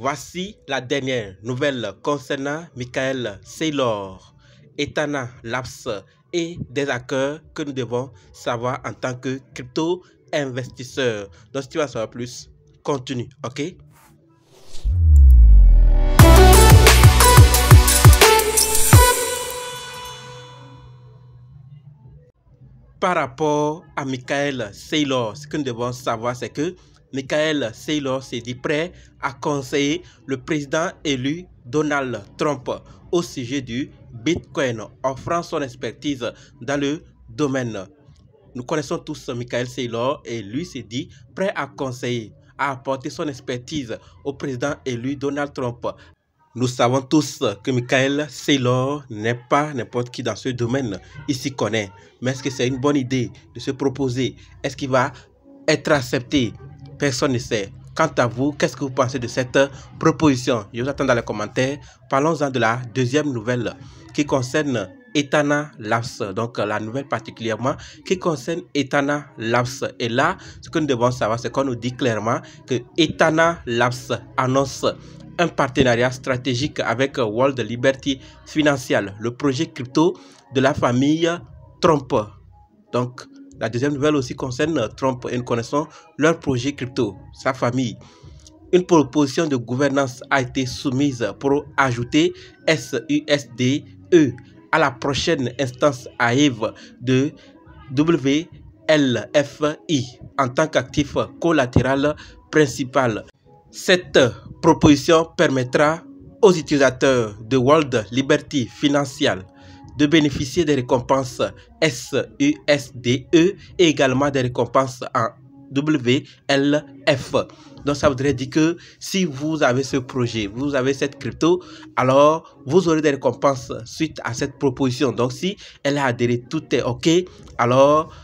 Voici la dernière nouvelle concernant Michael Saylor, Etana Labs et des hackers que nous devons savoir en tant que crypto-investisseurs. Donc si tu veux en savoir plus, continue, ok? Par rapport à Michael Saylor, ce que nous devons savoir, c'est que Michael Saylor s'est dit prêt à conseiller le président élu Donald Trump au sujet du Bitcoin, offrant son expertise dans le domaine. Nous connaissons tous Michael Saylor et lui s'est dit prêt à conseiller, à apporter son expertise au président élu Donald Trump. Nous savons tous que Michael Saylor n'est pas n'importe qui dans ce domaine. Il s'y connaît. Mais est-ce que c'est une bonne idée de se proposer? Est-ce qu'il va être accepté? Personne ne sait. Quant à vous, qu'est-ce que vous pensez de cette proposition? Je vous attends dans les commentaires. Parlons-en de la deuxième nouvelle qui concerne Etana Labs. Donc la nouvelle particulièrement qui concerne Etana Labs. Et là, ce que nous devons savoir, c'est qu'on nous dit clairement que Etana Labs annonce un partenariat stratégique avec World Liberty Financial, le projet crypto de la famille Trump. Donc, la deuxième nouvelle aussi concerne Trump et nous connaissons leur projet crypto, sa famille. Une proposition de gouvernance a été soumise pour ajouter SUSDE à la prochaine instance AIV de WLFI en tant qu'actif collatéral principal. Cette proposition permettra aux utilisateurs de World Liberty Financial de bénéficier des récompenses SUSDE et également des récompenses en WLF. Donc ça voudrait dire que si vous avez ce projet, vous avez cette crypto, alors vous aurez des récompenses suite à cette proposition. Donc si elle a adhéré, tout est OK, alors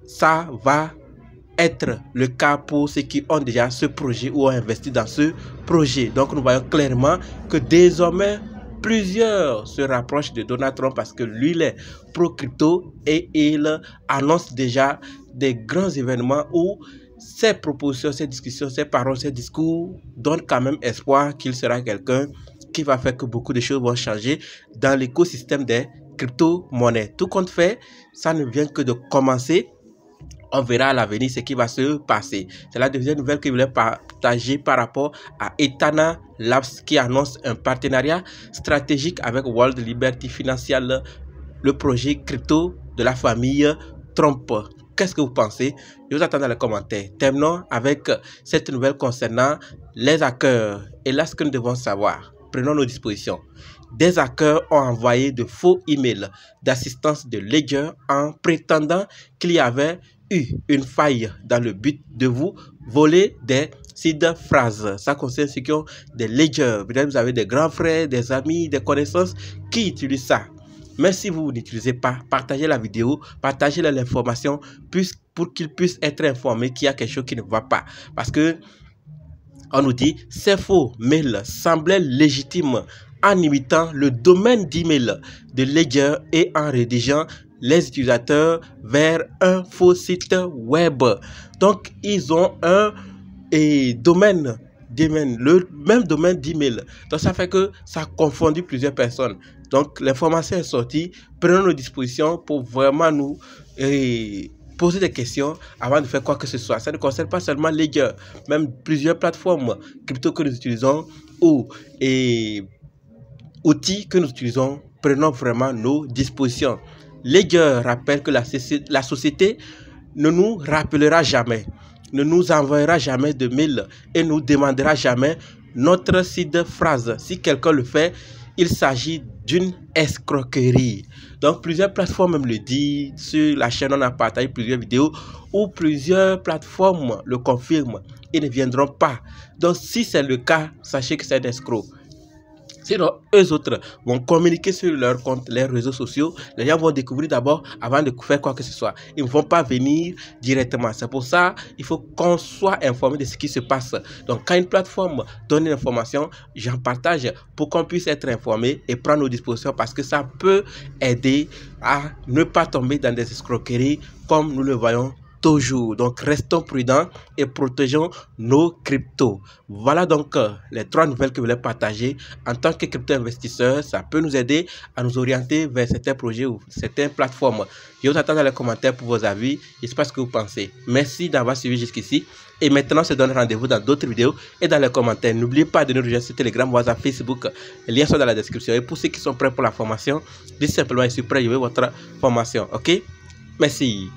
ça va être le cas pour ceux qui ont déjà ce projet ou ont investi dans ce projet. Donc nous voyons clairement que désormais plusieurs se rapprochent de Donald Trump parce que lui il est pro-crypto et il annonce déjà des grands événements où ces propositions, ces discussions, ces paroles, ces discours donnent quand même espoir qu'il sera quelqu'un qui va faire que beaucoup de choses vont changer dans l'écosystème des crypto-monnaies. Tout compte fait, ça ne vient que de commencer. On verra à l'avenir ce qui va se passer. C'est la deuxième nouvelle que je voulais partager par rapport à Etana Labs qui annonce un partenariat stratégique avec World Liberty Financial, le projet crypto de la famille Trump. Qu'est-ce que vous pensez? Je vous attends dans les commentaires. Terminons avec cette nouvelle concernant les hackers. Et là, ce que nous devons savoir. Prenons nos dispositions. Des hackers ont envoyé de faux emails d'assistance de Ledger en prétendant qu'il y avait eu une faille dans le but de vous voler des seed phrases. Ça concerne ceux qui ont des Ledger. Peut-être vous avez des grands frères, des amis, des connaissances qui utilisent ça. Mais si vous n'utilisez pas, partagez la vidéo, partagez l'information pour qu'ils puissent être informés qu'il y a quelque chose qui ne va pas. Parce que on nous dit ces faux mails semblaient légitimes en imitant le domaine d'email de Ledger et en rédigeant les utilisateurs vers un faux site web. Donc, ils ont un domaine d'email, le même domaine d'email. Donc, ça fait que ça a confondu plusieurs personnes. Donc, l'information est sortie. Prenons nos dispositions pour vraiment nous poser des questions avant de faire quoi que ce soit. Ça ne concerne pas seulement Ledger, même plusieurs plateformes crypto que nous utilisons ou outils que nous utilisons. Prenons vraiment nos dispositions. Ledger rappelle que la société ne nous rappellera jamais, ne nous envoyera jamais de mail et nous demandera jamais notre seed phrase. Si quelqu'un le fait, il s'agit d'une escroquerie. Donc plusieurs plateformes même le disent. Sur la chaîne, on a partagé plusieurs vidéos où plusieurs plateformes le confirment. Ils ne viendront pas. Donc si c'est le cas, sachez que c'est un escroc. Sinon, eux autres vont communiquer sur leur compte, les réseaux sociaux. Les gens vont découvrir d'abord avant de faire quoi que ce soit. Ils ne vont pas venir directement. C'est pour ça qu'il faut qu'on soit informé de ce qui se passe. Donc, quand une plateforme donne une information, j'en partage pour qu'on puisse être informé et prendre nos dispositions parce que ça peut aider à ne pas tomber dans des escroqueries comme nous le voyons toujours. Donc restons prudents et protégeons nos cryptos. Voilà donc les 3 nouvelles que je voulais partager. En tant que crypto-investisseur, ça peut nous aider à nous orienter vers certains projets ou certaines plateformes. Je vous attends dans les commentaires pour vos avis. Je sais pas ce que vous pensez. Merci d'avoir suivi jusqu'ici. Et maintenant, on se donne rendez-vous dans d'autres vidéos et dans les commentaires. N'oubliez pas de nous rejoindre sur Telegram, WhatsApp, Facebook. Les liens sont dans la description. Et pour ceux qui sont prêts pour la formation, dites simplement, je suis prêt, je veux votre formation. Ok? Merci.